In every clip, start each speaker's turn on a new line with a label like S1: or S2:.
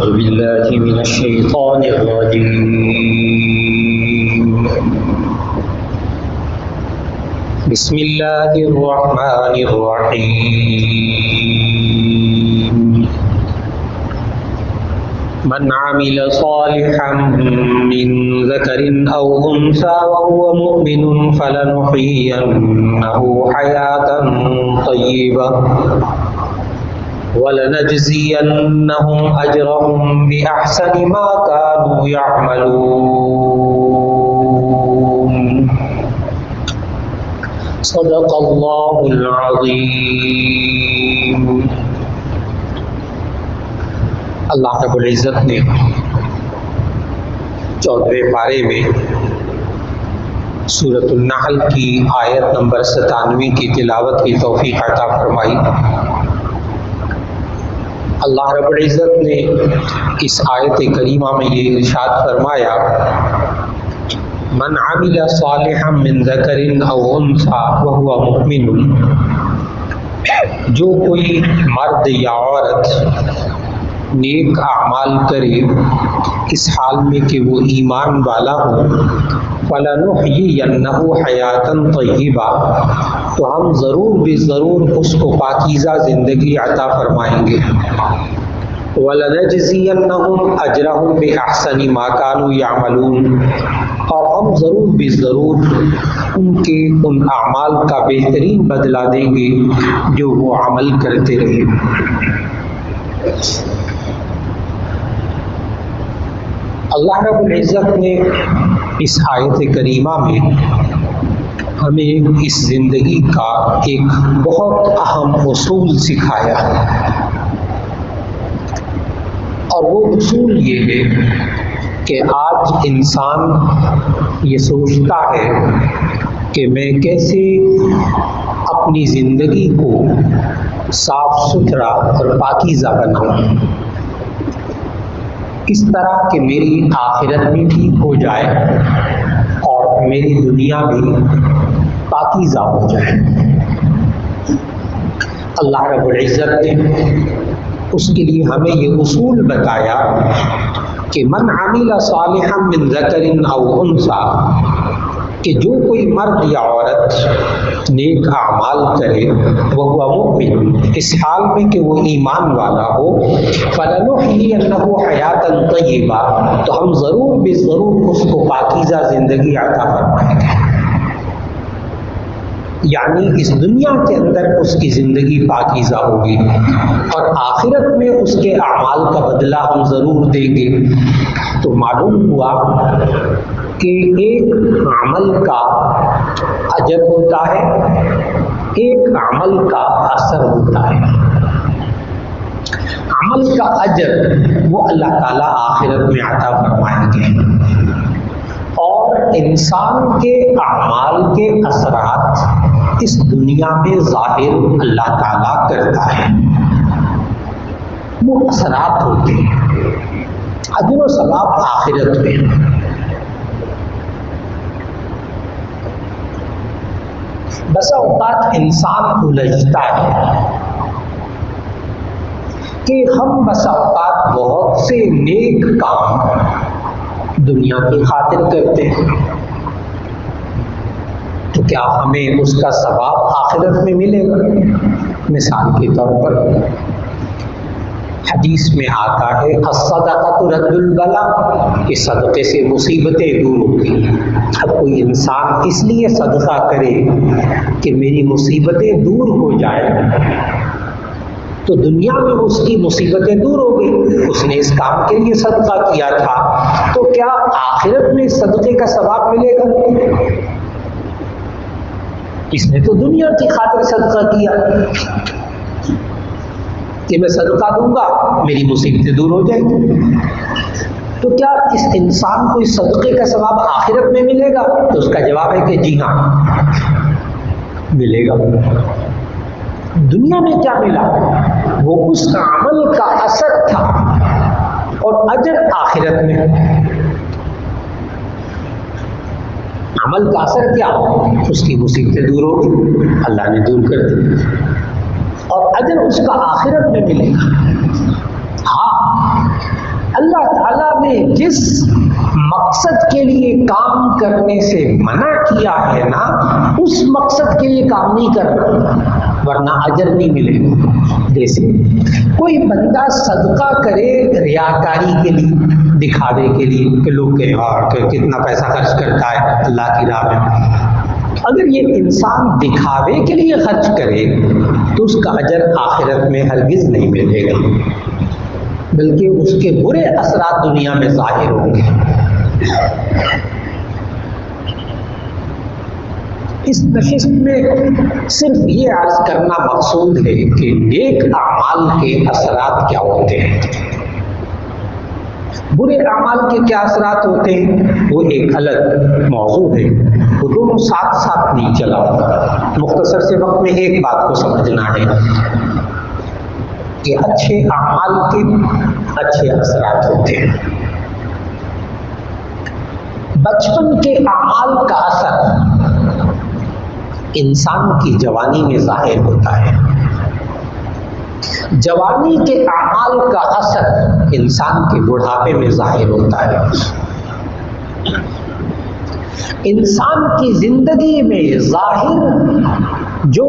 S1: أعوذ بالله من الشيطان الرجيم بسم الله الرحمن الرحيم من عمل صالحا من ذكر أو أنثى وهو مؤمن فلنحيينه حياة طيبة وَلَنَجْزِيَنَّهُمْ أَجْرَهُمْ بِأَحْسَنِ مَا كَانُوا يَعْمَلُونَ صدق اللہ العظیم۔ اللہ رب العزت نے 14ویں پارے میں سورۃ النحل کی آیت نمبر 97 کی تلاوت کی توفیق عطا فرمائی۔ اللہ رب العزت نے اس آیت کریمہ میں یہ ارشاد فرمایا، من عمل صالحا من ذکر او انثى وهو مؤمن، جو کوئی مرد یا عورت نیک اعمال کرے اس حال میں کہ وہ ایمان والا ہو، فَلَنُحْيِيَنَّهُ حَيَاةً طَيِّبَةً، تو ہم ضرور بے ضرور اس کو پاکیزہ زندگی عطا فرمائیں گے، وَلَنَجْزِيَنَّهُمْ أَجْرَهُمْ بِأَحْسَنِ مَا كَانُوا يَعْمَلُونَ، اور ہم ضرور بے ضرور ان کے ان اعمال کا بہترین بدلہ دیں گے جو وہ عمل کرتے رہے۔ اللہ رب العزت نے اس آیت کریمہ میں ہمیں اس زندگی کا ایک بہت اہم اصول سکھایا ہے، اور وہ اصول یہ ہے کہ آج انسان یہ سوچتا ہے کہ میں کیسے اپنی زندگی کو صاف ستھرا اور پاکیزہ بناؤں، کس طرح کہ میری آخرت بھی ٹھیک ہو جائے اور میری دنیا بھی پاکیزہ ہو جائے۔ اللہ رب العزت نے اس کے لیے ہمیں یہ اصول بتایا کہ من عمل صالحا من ذکر او انثى، کہ جو کوئی مرد یا عورت نیک اعمال کرے وہو مؤمن، اس حال میں کہ وہ ایمان والا ہو، فَلَنُحْيِيَنَّهُ حَيَاةً طَيِّبَةً، تو ہم ضرور بے ضرور اس کو پاکیزہ زندگی عطا فرمائیں گے، یعنی اس دنیا کے اندر اس کی زندگی پاکیزہ ہوگی اور آخرت میں اس کے اعمال کا بدلہ ہم ضرور دیں گے۔ تو معلوم ہوا کہ ایک عمل کا اجر ہوتا ہے، ایک عمل کا اثر ہوتا ہے۔ عمل کا اجر وہ اللہ تعالیٰ آخرت میں عطا فرمائیں گے، اور انسان کے اعمال کے اثرات اس دنیا میں ظاہر اللہ تعالیٰ کرتا ہے، وہ اثرات ہوتے ہیں، اجر و ثواب آخرت میں۔ بسا اوقات انسان الجھتا ہے کہ ہم بسا اوقات بہت سے نیک کام دنیا کی خاطر کرتے ہیں، تو کیا ہمیں اس کا ثواب آخرت میں ملے گا؟ مثال کے طور پر حدیث میں آتا ہے الصدقۃ رد البلاء، کہ صدقے سے مصیبتیں دور ہوتی ہیں۔ اب کوئی انسان اس لیے صدقہ کرے کہ میری مصیبتیں دور ہو جائیں، تو دنیا میں اس کی مصیبتیں دور ہو گئی، اس نے اس کام کے لیے صدقہ کیا تھا، تو کیا آخرت میں صدقے کا ثواب ملے گا؟ اس نے تو دنیا کی خاطر صدقہ کیا کہ میں صدقہ دوں گا میری مصیبتیں دور ہو جائیں گی، تو کیا اس انسان کو اس صدقے کا ثواب آخرت میں ملے گا؟ تو اس کا جواب ہے کہ جی ہاں ملے گا۔ دنیا میں کیا ملا؟ وہ اس عمل کا اثر تھا، اور اجر آخرت میں۔ عمل کا اثر کیا؟ اس کی مصیبتیں دور ہو گئی، اللہ نے دور کر دی، اور اجر اس کا آخرت میں ملے گا۔ ہاں مقصد کے لیے کام کرنے سے منع کیا ہے نا، اس مقصد کے لیے کام نہیں کرنا ورنہ اجر نہیں ملے گا۔ جیسے کوئی بندہ صدقہ کرے ریاکاری کے لیے، دکھاوے کے لیے کہ لوگ کہ کتنا پیسہ خرچ کرتا ہے اللہ کی راہ میں، اگر یہ انسان دکھاوے کے لیے خرچ کرے تو اس کا اجر آخرت میں ہرگز نہیں ملے گا، بلکہ اس کے برے اثرات دنیا میں ظاہر ہوں گے۔ اس نشست میں صرف یہ عرض کرنا مقصود ہے کہ نیک اعمال کے اثرات کیا ہوتے ہیں، برے اعمال کے کیا اثرات ہوتے ہیں، وہ ایک الگ موضوع ہے، وہ دونوں ساتھ ساتھ نہیں چلا۔ مختصر سے وقت میں ایک بات کو سمجھنا ہے کہ اچھے اعمال کے اچھے اثرات ہوتے ہیں۔ بچپن کے اعمال کا اثر انسان کی جوانی میں ظاہر ہوتا ہے، جوانی کے اعمال کا اثر انسان کے بڑھاپے میں ظاہر ہوتا ہے۔ انسان کی زندگی میں ظاہر جو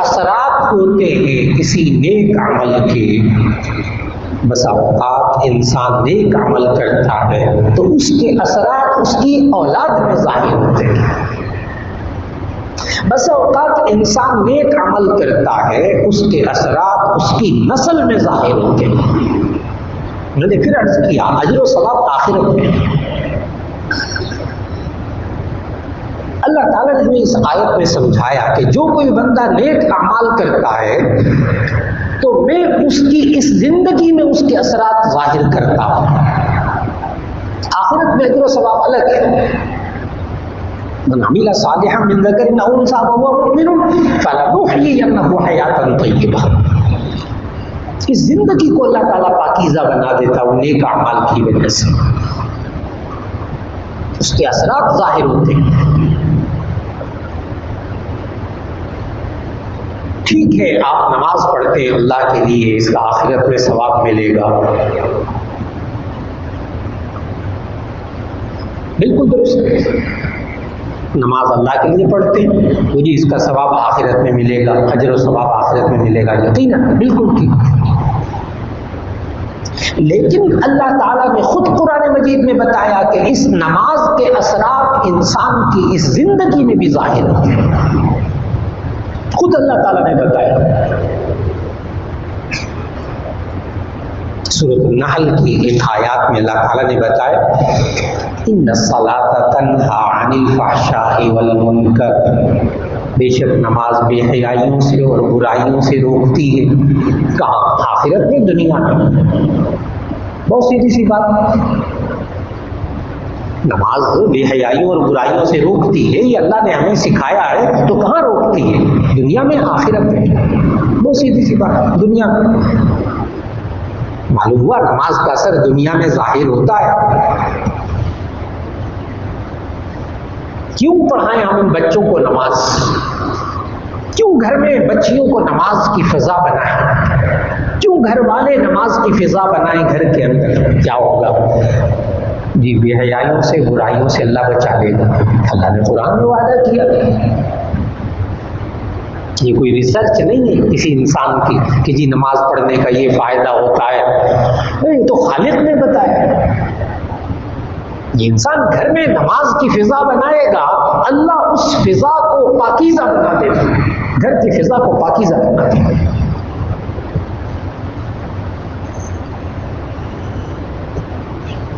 S1: اثرات ہوتے ہیں کسی نیک عمل کے، بسا اوقات انسان نیک عمل کرتا ہے تو اس کے اثرات اس کی اولاد میں ظاہر ہوتے ہیں۔ بسا اوقات انسان نیک عمل کرتا ہے، اس کے اثرات اس کی نسل میں ظاہر ہوتے ہیں۔ میں نے پھر عرض کیا اجر و ثواب آخرت میں۔ اللہ تعالیٰ نے ہمیں اس آیت میں سمجھایا کہ جو کوئی بندہ نیک اعمال کرتا ہے تو میں اس کی اس زندگی میں اس کے اثرات ظاہر کرتا ہوں۔ آخرت میں اجر و ثواب الگ ہے۔ من عمل صالحا من ذکر او انثی وهو مؤمن فلنحیینہ حیاتا طیبہ۔ اس زندگی کو اللہ تعالیٰ پاکیزہ بنا دیتا ہے نیک اعمال کی وجہ سے، اس کے اثرات ظاہر ہوتے ہیں۔ ٹھیک ہے، آپ نماز پڑھتے ہیں اللہ کے لیے، اس کا آخرت میں ثواب ملے گا، بالکل درست۔ نماز اللہ کے لیے پڑھتے ہیں وہ جی اس کا ثواب آخرت میں ملے گا، اجر و ثواب آخرت میں ملے گا، یقیناً بالکل ٹھیک۔ لیکن اللہ تعالیٰ نے خود قرآن مجید میں بتایا کہ اس نماز کے اثرات انسان کی اس زندگی میں بھی ظاہر ہوتے ہیں، خود اللہ تعالیٰ نے بتایا۔ سورۃ النحل کی ان آیات میں اللہ تعالیٰ نے بتایا ان الصلاۃ تنہی عن الفحشاء والمنکر، بے شک نماز بے حیائیوں سے اور برائیوں سے روکتی ہے۔ کہاں؟ آخرت میں، دنیا میں۔ بہت سیدھی سی بات، نماز بے حیائیوں اور برائیوں سے روکتی ہے، یہ اللہ نے ہمیں سکھایا ہے، تو کہاں روکتی ہے؟ دنیا میں، آخرت میں۔ بہت سیدھی سی بات، دنیا میں۔ معلوم ہوا نماز کا اثر دنیا میں ظاہر ہوتا ہے۔ کیوں پڑھائیں ہم ان بچوں کو نماز؟ کیوں گھر میں بچیوں کو نماز کی فضا بنائیں؟ کیوں گھر والے نماز کی فضا بنائیں گھر کے اندر؟ کیا ہوگا؟ جی بے حیائیوں سے، برائیوں سے اللہ بچا لے گا۔ اللہ نے قرآن میں وعدہ کیا۔ یہ کوئی ریسرچ نہیں ہے کسی انسان کی کہ جی نماز پڑھنے کا یہ فائدہ ہوتا ہے، نہیں، تو خالق نے بتایا۔ یہ انسان گھر میں نماز کی فضا بنائے گا، اللہ اس فضا کو پاکیزہ بنا دے گا، گھر کی فضا کو پاکیزہ بنا دے گا۔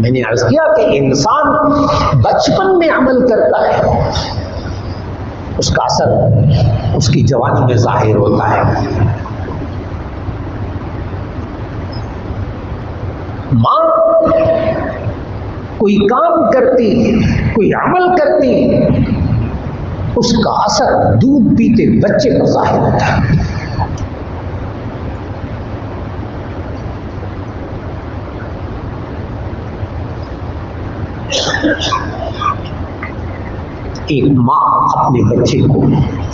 S1: میں نے عرض کیا کہ انسان بچپن میں عمل کرتا ہے، اس کا اثر اس کی جوانی میں ظاہر ہوتا ہے۔ ماں کوئی کام کرتی، کوئی عمل کرتی، اس کا اثر دودھ پیتے بچے پر ظاہر ہوتا ہے۔ ایک ماں اپنے بچے کو،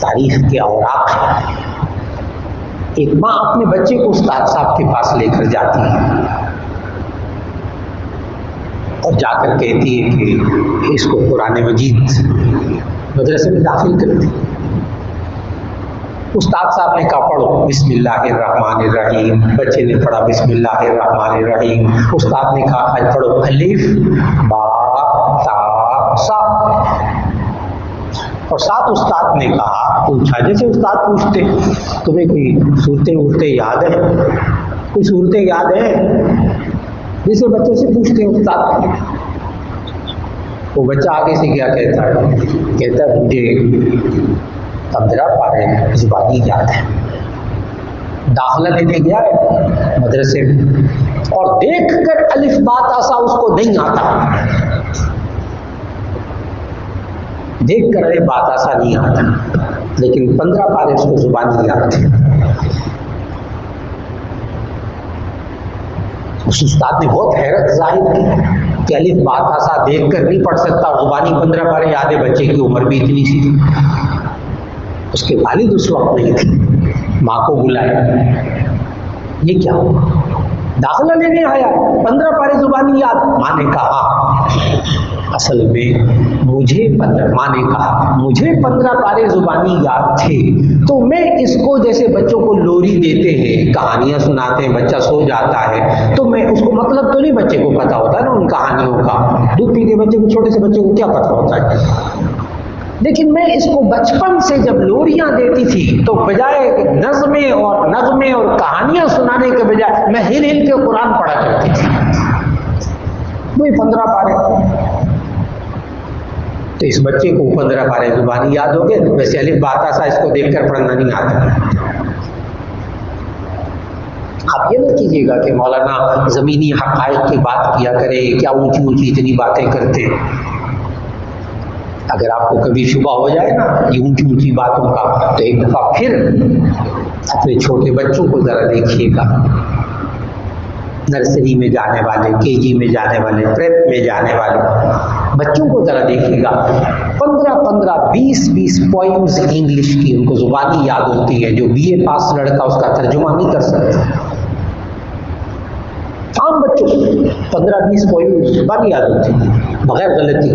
S1: تاریخ کے اوراق ہے، ایک ماں اپنے بچے کو استاد صاحب کے پاس لے کر جاتی ہے، اور جا کر کہتی ہے کہ اس کو قرآن مجید مدرسے میں داخل کر دیں۔ استاد صاحب نے کہا پڑھو بسم اللہ الرحمن الرحیم، بچے نے پڑھا بسم اللہ الرحمن الرحیم، استاد نے کہا آج پڑھو الف با تا سا، اور ساتھ استاد نے کہا پوچھا جیسے استاد پوچھتے تمہیں کوئی صورتیں وورتیں یاد ہیں، کوئی صورتیں یاد ہیں، جیسے بچوں سے پوچھتے ہیں استاد۔ وہ بچہ آگے سے کیا کہتا ہے مجھے 15 پارے زبانی یاد ہے۔ داخلہ لینے گیا ہے مدرسے میں اور دیکھ کر الف با تا سا اس کو نہیں آتا، دیکھ کر الف با تا سا نہیں آتا، لیکن 15 پارے اس کو زبانی یاد تھے۔ اس استاد نے بہت حیرت ظاہر کی کہ الف با تا سا دیکھ کر نہیں پڑھ سکتا، زبانی 15 پارے یاد ہے، بچے کی عمر بھی اتنی سی تھی۔ اس کے والد اس وقت نہیں تھے، ماں کو بلایا، یہ کیا ہوا؟ داخلہ لینے آیا 15 پارے زبانی یاد؟ ماں نے کہا اصل میں مجھے 15 پارے زبانی یاد تھے، تو میں اس کو جیسے بچوں کو لوری دیتے ہیں، کہانیاں سناتے ہیں، بچہ سو جاتا ہے، تو میں اس کو مطلب تو نہیں بچے کو پتا ہوتا ہے نا ان کہانیوں کا، دودھ پیتے بچے کو، چھوٹے سے بچے کو کیا پتا ہوتا ہے، لیکن میں اس کو بچپن سے جب لوریاں دیتی تھی تو بجائے نظمیں اور نغمے اور کہانیاں سنانے کے بجائے میں ہل ہل کے قرآن پڑھا کرتی تھی، وہی 15 پارے۔ تو اس بچے کو 15 پارے زبانی یاد ہو گئے، ویسے الف با تا سا اس کو دیکھ کر پڑھنا نہیں آتا۔ آپ یہ نہ کیجیے گا کہ مولانا زمینی حقائق کی بات کیا کرے، کیا اونچی اونچی اتنی باتیں کرتے۔ اگر آپ کو کبھی شبہ ہو جائے نا یہ اونچی اونچی باتوں کا، تو ایک دفعہ پھر اپنے چھوٹے بچوں کو ذرا دیکھیے گا، نرسری میں جانے والے، کے جی میں جانے والے، پریپ میں جانے والے بچوں کو ذرا دیکھیے گا، 15 20 پوائمز انگلش کی ان کو زبانی یاد ہوتی ہے، جو بی اے پاس لڑکا اس کا ترجمہ نہیں کر سکتا۔ عام بچوں 15 20 پوائمز زبانی یاد ہوتی ہے بغیر غلطی،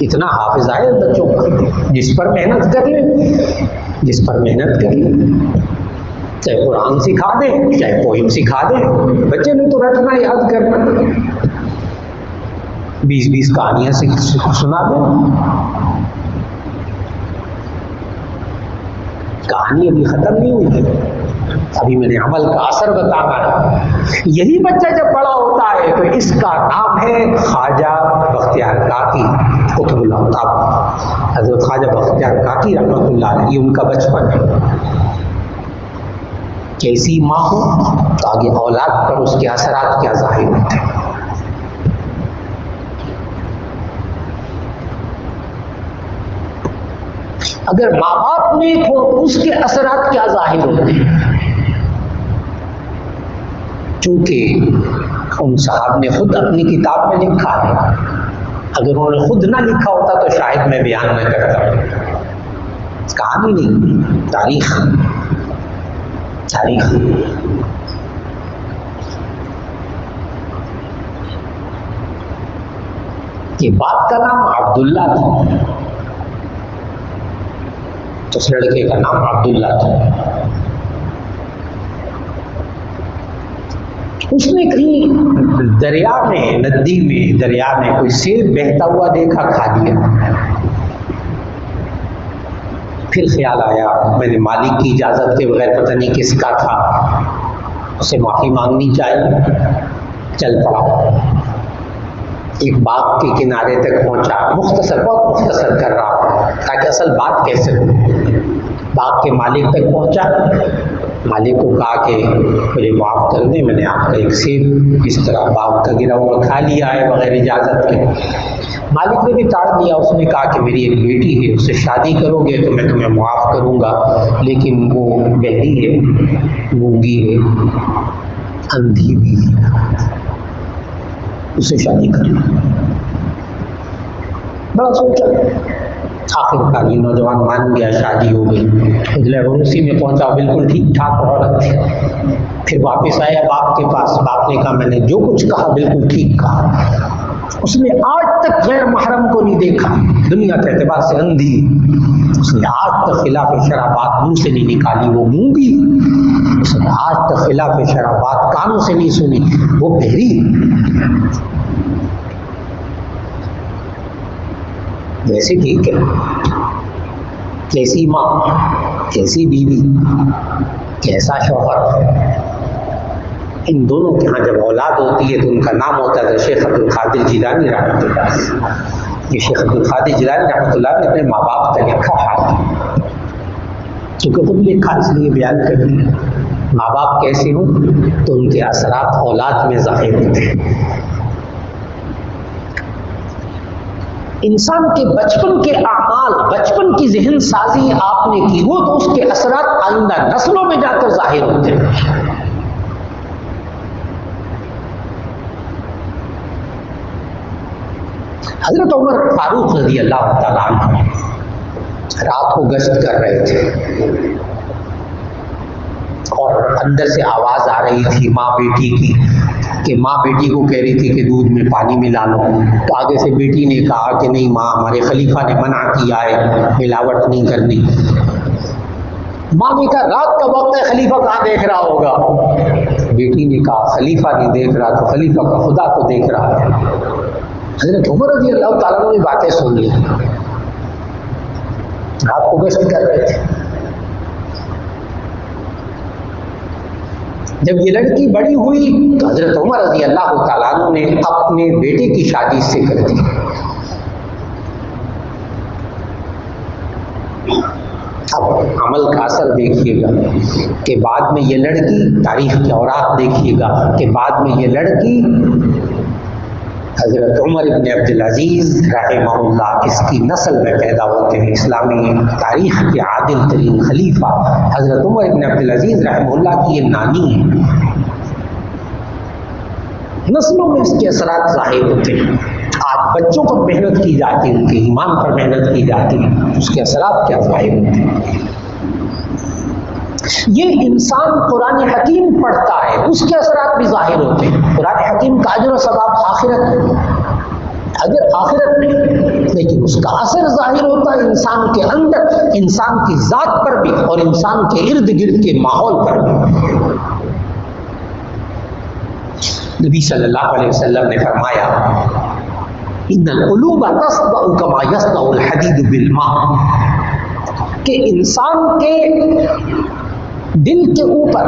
S1: اتنا حافظ آئے بچوں کا، جس پر محنت کر لیں، چاہے قرآن سکھا دیں، چاہے پوئم سکھا دیں، بچے نے تو رٹنا یاد کرنا، 20 کہانیاں سنا دیں۔ کہانی ابھی ختم نہیں ہوئی ہے، ابھی میں نے عمل کا اثر بتانا ہے۔ یہی بچہ جب بڑا ہوتا ہے تو اس کا نام ہے خواجہ بختیار کاکی قطب الافاق، حضرت خواجہ بختیار کاکی رحمۃ اللہ علیہ، یہ ان کا بچپن ہے۔ کیسی ماں ہو تو آگے اولاد پر اس کے اثرات کیا ظاہر ہوتے ہیں۔ اگر ماں باپ نیک ہو تو اس کے اثرات کیا ظاہر ہوتے ہیں۔ چونکہ ان صاحب نے خود اپنی کتاب میں لکھا ہے، اگر انہوں نے خود نہ لکھا ہوتا تو شاید میں بیان نہ کرتا، کہانی نہیں، تاریخ۔ یہ باپ کا نام عبداللہ تھا، اس لڑکے کا نام عبداللہ تھا۔ اس نے کہیں دریا میں، ندی میں، دریا میں کوئی سیب بہتا ہوا دیکھا، کھا لیا۔ پھر خیال آیا میں نے مالک کی اجازت کے بغیر، پتہ نہیں کس کا تھا، اسے معافی مانگنی چاہیے، چل پڑا۔ ایک باغ کے کنارے تک پہنچا، بہت مختصر کر رہا تاکہ اصل بات کیسے ہو۔ باغ کے مالک تک پہنچا، مالک کو کہا کہ مجھے معاف کر دیں، میں نے آپ کا ایک سیب اس طرح باغ کا گرا ہوا کھا لیا ہے بغیر اجازت کے۔ مالک نے بھی تاڑ دیا، اس نے کہا کہ میری ایک بیٹی ہے، اس سے شادی کرو گے تو میں تمہیں معاف کروں گا، لیکن وہ بہری ہے، گونگی ہے، اندھی بھی ہے، اسے شادی کرنا۔ بڑا سوچا، آخر کار یہ نوجوان مان گیا، شادی ہو گئی۔ اگلے روسی میں پہنچا، بالکل ٹھیک ٹھاک عورت تھی۔ پھر واپس آیا باپ کے پاس، باپ نے کہا میں نے جو کچھ کہا بالکل ٹھیک کہا۔ اس نے آج تک غیر محرم کو نہیں دیکھا، دنیا کے اعتبار سے اندھی، اس نے آج تک خلاف شرع بات منہ سے نہیں نکالی، وہ گونگی، اس نے آج تک خلاف شرع بات کانوں سے نہیں سنی، وہ بہری۔ ویسے ٹھیک ہے، کیسی ماں، کیسی بیوی، کیسا شوہر، ان دونوں کے ہاں جب اولاد ہوتی ہے تو ان کا نام ہوتا ہے شیخ عبد القادر جیلانی رحمۃ اللہ۔ یہ شیخ عبد القادر جیلانی رحمۃ اللہ نے اپنے ماں باپ کا لکھا ہے، چونکہ خود لکھا اس لیے بیان کر دیا۔ ماں باپ کیسے ہوں تو ان کے اثرات اولاد میں ظاہر ہوتے ہیں۔ انسان کے بچپن کے اعمال، بچپن کی ذہن سازی آپ نے کی وہ تو اس کے اثرات آئندہ نسلوں میں جا کر ظاہر ہوتے ہیں۔ حضرت عمر فاروق رضی اللہ تعالیٰ عنہ رات کو گشت کر رہے تھے اور اندر سے آواز آ رہی تھی ماں بیٹی کی، کہ ماں بیٹی کو کہہ رہی تھی کہ دودھ میں پانی ملا لو، تو آگے سے بیٹی نے کہا کہ نہیں ماں، ہمارے خلیفہ نے منع کیا ہے، ملاوٹ نہیں کرنی۔ ماں نے کہا رات کا وقت ہے، خلیفہ کہاں دیکھ رہا ہوگا؟ بیٹی نے کہا خلیفہ نہیں دیکھ رہا تو خلیفہ کا خدا تو دیکھ رہا ہے۔ حضرت عمر رضی اللہ تعالیٰ نے باتیں سن لی، رات کو گشت کر رہے تھے۔ جب یہ لڑکی بڑی ہوئی تو حضرت عمر رضی اللہ تعالیٰ عنہ نے اپنے بیٹے کی شادی اس سے کر دی۔ اب عمل کا اثر دیکھیے گا کہ بعد میں یہ لڑکی، تاریخ کے اوراق دیکھیے گا کہ بعد میں یہ لڑکی حضرت عمر ابن عبدالعزیز رحمہ اللہ اس کی نسل میں پیدا ہوتے ہیں۔ اسلامی تاریخ کے عادل ترین خلیفہ حضرت عمر ابن عبدالعزیز رحمہ اللہ کی یہ نانی ہے۔ نسلوں میں اس کے اثرات ظاہر ہوتے ہیں۔ آج بچوں پر محنت کی جاتی ہے، ان کے ایمان پر محنت کی جاتی ہے، اس کے اثرات کیا ظاہر ہوتے ہیں۔ یہ انسان قرآن حکیم پڑھتا ہے، اس کے اثرات بھی ظاہر ہوتے ہیں۔ قرآن حکیم کا اجر و ثواب آخرت، اجر آخرت میں، لیکن اس کا اثر ظاہر ہوتا ہے انسان کے اندر، انسان کی ذات پر بھی اور انسان کے ارد گرد کے ماحول پر بھی۔ نبی صلی اللہ علیہ وسلم نے فرمایا ان القلوب تصدع كما يصدع الحديد بالماء، کہ انسان کے دل کے اوپر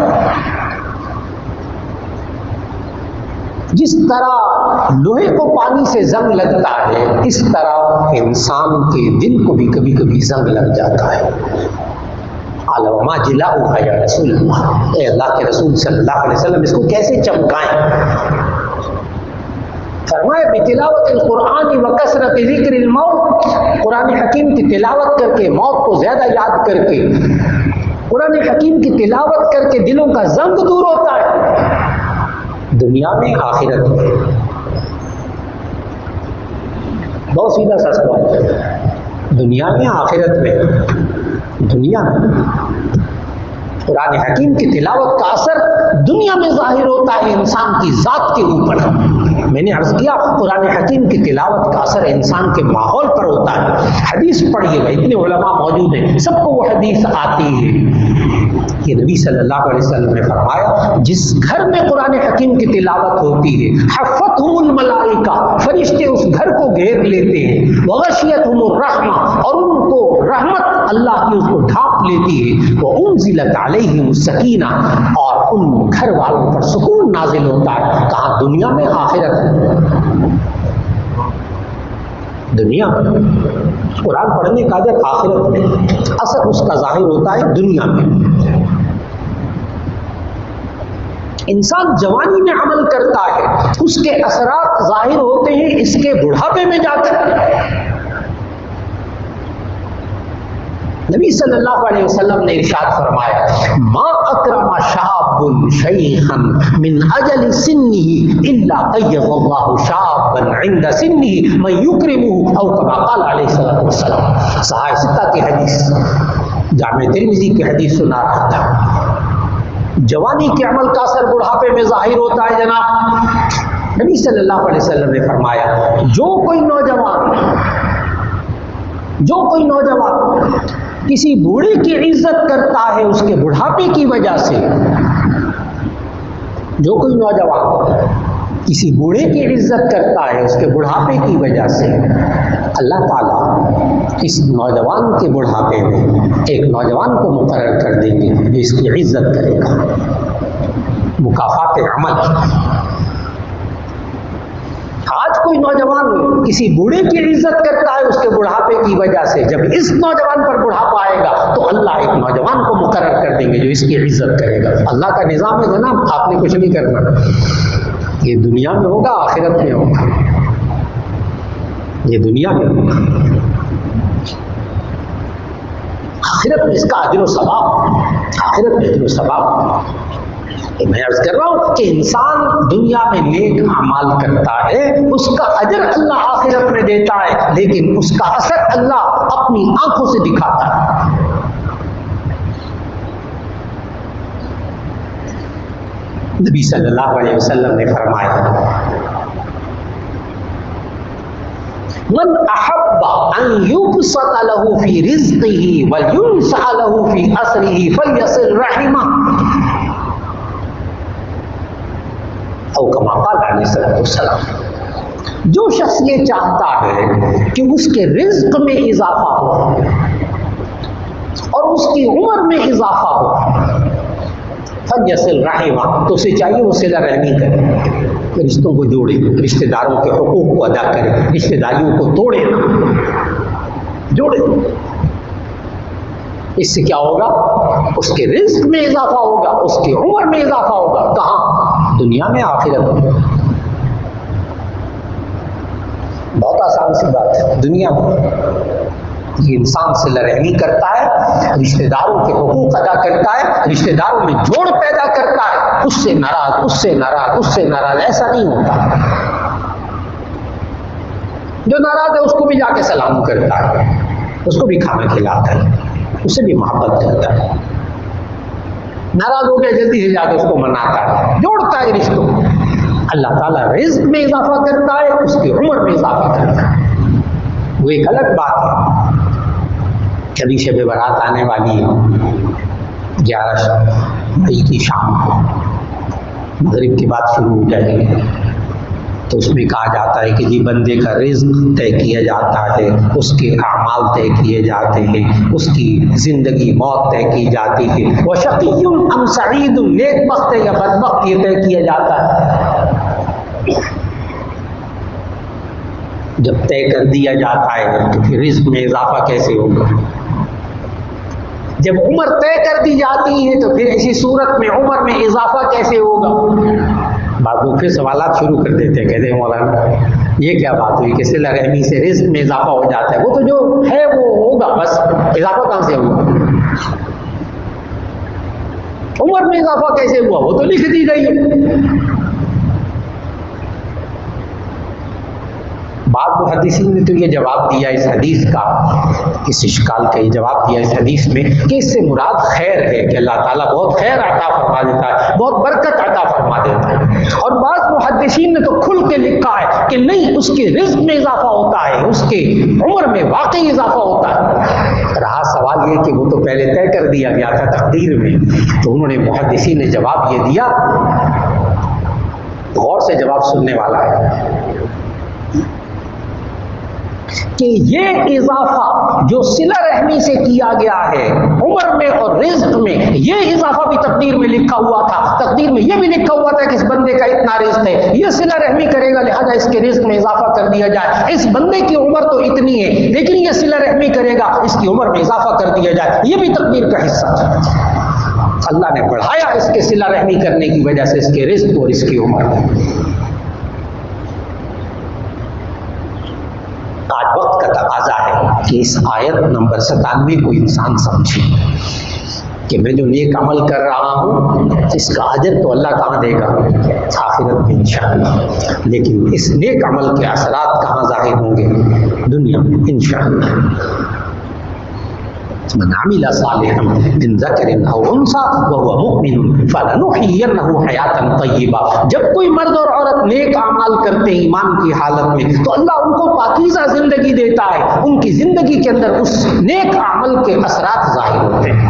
S1: جس طرح لوہے کو پانی سے زنگ لگتا ہے، اس طرح انسان کے دل کو بھی کبھی کبھی زنگ لگ جاتا ہے۔ قال وما جلاؤها یا رسول اللہ، اے اللہ کے رسول صلی اللہ علیہ وسلم اس کو کیسے چمکائیں؟ فرمایا بتلاوت القرآن وکثرت ذکر الموت، قرآن حکیم کی تلاوت کر کے، موت کو زیادہ یاد کر کے، قرآن حکیم کی تلاوت کر کے دلوں کا زنگ دور ہوتا ہے، دنیا میں آخرت میں۔ بہت سیدھا سا سوال ہے، دنیا میں آخرت میں؟ دنیا میں قرآن حکیم کی تلاوت کا اثر دنیا میں ظاہر ہوتا ہے انسان کی ذات کے اوپر۔ میں نے عرض کیا قرآن حکیم کی تلاوت کا اثر انسان کے ماحول پر ہوتا ہے۔ حدیث پڑھیے گا، اتنے علماء موجود ہیں، سب کو وہ حدیث آتی ہے کہ نبی صلی اللہ علیہ وسلم نے فرمایا جس گھر میں قرآن حکیم کی تلاوت ہوتی ہے حفتہم الملائکہ، فرشتے اس گھر کو گھیر لیتے ہیں، وغشیتہم الرحمہ، اور ان کو رحمت اللہ کی اس کو ڈھانپ لیتی ہے، وانزلت علیہم السکینہ، اور ان گھر والوں پر سکون نازل ہوتا ہے۔ کہاں؟ دنیا میں، آخرت میں۔ دنیا میں قرآن پڑھنے کا اجر آخرت میں، اثر اس کا ظاہر ہوتا ہے دنیا میں۔ انسان جوانی میں عمل کرتا ہے، اس کے اثرات ظاہر ہوتے ہیں اس کے بڑھاپے میں جا کر۔ نبی صلی اللہ علیہ وسلم نے ارشاد فرمایا ما اکرم شاب شیخا من اجل سنه الا قیض اللہ شابا عند سنه من یکرمه، او کما قال علیہ الصلوۃ والسلام۔ صحاح ستہ کی حدیث، جامع ترمذی کی حدیث سنا رہا تھا۔ جوانی کے عمل کا اثر بڑھاپے میں ظاہر ہوتا ہے جناب۔ نبی صلی اللہ علیہ وسلم نے فرمایا جو کوئی نوجوان کسی بوڑھے کی عزت کرتا ہے اس کے بڑھاپے کی وجہ سے، جو کوئی نوجوان کسی بوڑھے کی عزت کرتا ہے اس کے بڑھاپے کی وجہ سے، اللہ تعالیٰ اس نوجوان کے بڑھاپے میں ایک نوجوان کو مقرر کر دیں گے جو اس کی عزت کرے گا۔ مکافات عمل۔ آج کوئی نوجوان کسی بوڑھے کی عزت کرتا ہے اس کے بڑھاپے کی وجہ سے، جب اس نوجوان پر بڑھاپا آئے گا تو اللہ ایک نوجوان کو مقرر کر دیں گے جو اس کی عزت کرے گا۔ اللہ کا نظام ہے جناب، آپ نے کچھ نہیں کرنا، یہ دنیا میں ہوگا آخرت میں ہوگا، یہ دنیا میں ہوگا، آخرت میں اس کا اجر و ثواب، آخرت میں اجر و ثواب۔ میں عرض کر رہا ہوں کہ انسان دنیا میں نیک اعمال کرتا ہے، اس کا اجر اللہ آخرت میں دیتا ہے، لیکن اس کا اثر اللہ اپنی آنکھوں سے دکھاتا ہے۔ نبی صلی اللہ علیہ وسلم نے فرمایا من احب ان یبسط له فی رزقه وینسع له فی اثره فلیصل رحمہ، او کما قال علیہ السلام۔ جو شخص یہ چاہتا ہے کہ اس کے رزق میں اضافہ ہو اور اس کی عمر میں اضافہ ہو، فلیصل رحمہ، تو اسے چاہیے وہ صلہ رحمی کرے، رشتوں کو جوڑے، رشتہ داروں کے حقوق کو ادا کرے، رشتہ داریوں کو توڑے نہ، جوڑے۔ اس سے کیا ہوگا؟ اس کے رزق میں اضافہ ہوگا، اس کی عمر میں اضافہ ہوگا۔ کہاں؟ دنیا میں، آخرت میں۔ بہت آسان سی بات ہے، دنیا میں یہ انسان صلہ رحمی کرتا ہے، رشتہ داروں کے حقوق ادا کرتا ہے، رشتہ داروں میں جوڑ پیدا کرتا ہے، اس سے ناراض، اس سے ناراض، اس سے ناراض، ایسا نہیں ہوتا۔ جو ناراض ہے اس کو بھی جا کے سلام کرتا ہے، اس کو بھی کھانا کھلاتا ہے، اس سے بھی محبت کرتا ہے، ناراض ہو گیا جلدی سے جا کے اس کو مناتا ہے، جوڑتا ہے رشتوں۔ اللہ تعالیٰ رزق میں اضافہ کرتا ہے، اس کی عمر میں اضافہ کرتا ہے، وہ ایک الگ بات ہے۔ کبھی شب برات آنے والی ہے 11 مئی کی شام کو، مغرب کی بات شروع ہو جائے گی، تو اس میں کہا جاتا ہے کہ جی بندے کا رزق طے کیا جاتا ہے، اس کے اعمال طے کیے جاتے ہیں، اس کی زندگی موت طے کی جاتی ہے، وَشَقِيٌّ أَمْ سَعِيدٌ، نیک بخت ہے یا بدبخت یہ طے کیا جاتا ہے۔ جب طے کر دیا جاتا ہے تو پھر رزق میں اضافہ کیسے ہوگا؟ جب عمر طے کر دی جاتی ہے تو پھر اسی صورت میں عمر میں اضافہ کیسے ہوگا؟ بعض لوگ پھر سوالات شروع کر دیتے ہیں، کہتے ہیں مولانا یہ کیا بات ہوئی کہ صلہ رحمی سے رزق میں اضافہ ہو جاتا ہے؟ وہ تو جو ہے وہ ہوگا، بس اضافہ کہاں سے ہوگا؟ عمر میں اضافہ کیسے ہوا؟ وہ تو لکھ دی گئی ہے۔ بعض محدثین نے تو یہ جواب دیا اس حدیث کا، اس اشکال کا یہ جواب دیا اس حدیث میں کہ اس سے مراد خیر ہے، کہ اللہ تعالیٰ بہت خیر عطا فرما دیتا ہے، بہت برکت عطا فرما دیتا ہے۔ اور بعض محدثین نے تو کھل کے لکھا ہے کہ نہیں، اس کے رزق میں اضافہ ہوتا ہے، اس کے عمر میں واقعی اضافہ ہوتا ہے۔ رہا سوال یہ کہ وہ تو پہلے طے کر دیا گیا تھا تقدیر میں، تو انہوں نے محدثین نے جواب یہ دیا، غور سے جواب سننے والا ہے، کہ یہ اضافہ جو صلہ رحمی سے کیا گیا ہے عمر میں اور رزق میں، یہ اضافہ بھی تقدیر میں لکھا ہوا تھا۔ تقدیر میں یہ بھی لکھا ہوا تھا کہ اس بندے کا اتنا رزق ہے، یہ صلہ رحمی کرے گا لہذا اس کے رزق میں اضافہ کر دیا جائے۔ اس بندے کی عمر تو اتنی ہے لیکن یہ صلہ رحمی کرے گا، اس کی عمر میں اضافہ کر دیا جائے، یہ بھی تقدیر کا حصہ تھا۔ اللہ نے بڑھایا اس کے صلہ رحمی کرنے کی وجہ سے اس کے رزق اور اس کی عمر میں۔ آج وقت کا تقاضا ہے کہ اس آیت نمبر 97 کو انسان سمجھے کہ میں جو نیک عمل کر رہا ہوں اس کا اجر تو اللہ کہاں دے گا؟ آخرت میں انشاءاللہ، لیکن اس نیک عمل کے اثرات کہاں ظاہر ہوں گے؟ دنیا میں انشاءاللہ۔ من عمل صالحا من ذکر او انثى وهو مؤمن فلنحيينه حیاتا طیبہ. جب کوئی مرد اور عورت نیک اعمال کرتے ہیں ایمان کی حالت میں تو اللہ ان کو پاکیزہ زندگی دیتا ہے، ان کی زندگی کے اندر اس نیک عمل کے اثرات ظاہر ہوتے ہیں.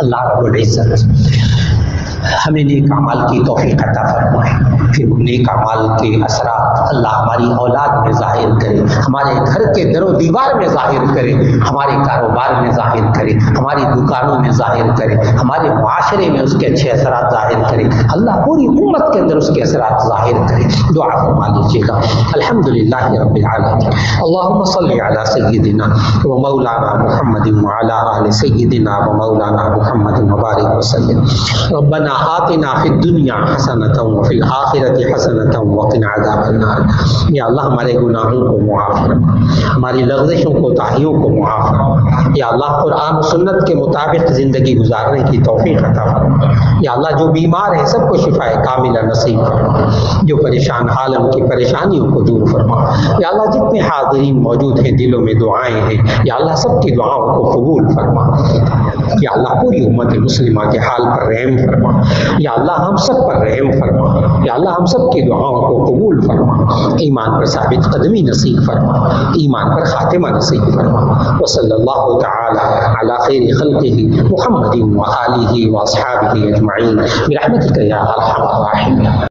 S1: اللہ رب العزت ہمیں نیک اعمال کی توفیق عطا فرمائے، پھر وہ نیک اعمال کے اثرات اللہ ہماری اولاد میں ظاہر کرے، ہمارے گھر کے در و دیوار میں ظاہر کرے، ہمارے کاروبار میں ظاہر کرے، ہماری دکانوں میں ظاہر کرے، ہمارے معاشرے میں اس کے اچھے اثرات ظاہر کرے، اللہ پوری امت کے اندر اس کے اثرات ظاہر کرے. دعا فرما لیجیے گا. الحمدللہ رب العالمین. اللہم صلی علی سیدنا و مولانا محمد وعلی آل سیدنا و مولانا محمد وبارک وسلم. ربنا آتنا فی الدنیا حسنۃ وفی الآخرۃ حسنۃ وقنا عذاب النار. یا اللہ ہمارے گناہوں کو معاف فرما، ہماری لغزشوں کو تاہیوں کو معاف فرما. یا اللہ قرآن و سنت کے مطابق زندگی گزارنے کی توفیق عطا فرما. یا اللہ جو بیمار ہیں سب کو شفائے کاملہ نصیب فرما، جو پریشان حال ان کی پریشانیوں کو دور فرما. یا اللہ جتنے حاضرین موجود ہیں دلوں میں دعائیں ہیں، یا اللہ سب کی دعاؤں کو قبول فرما. یا اللہ پوری امت مسلمہ کے حال پر رحم فرما. یا اللہ ہم سب پر رحم فرما. یا اللہ ہم سب کی دعاؤں کو قبول فرما. ایمان پر ثابت قدمی نصیب فرما، ایمان پر خاتمہ نصیب فرما. وصلی اللہ تعالی علی خیر خلقہ محمد و آلہ و اصحابہ اجمعین برحمتک یا ارحم الراحمین.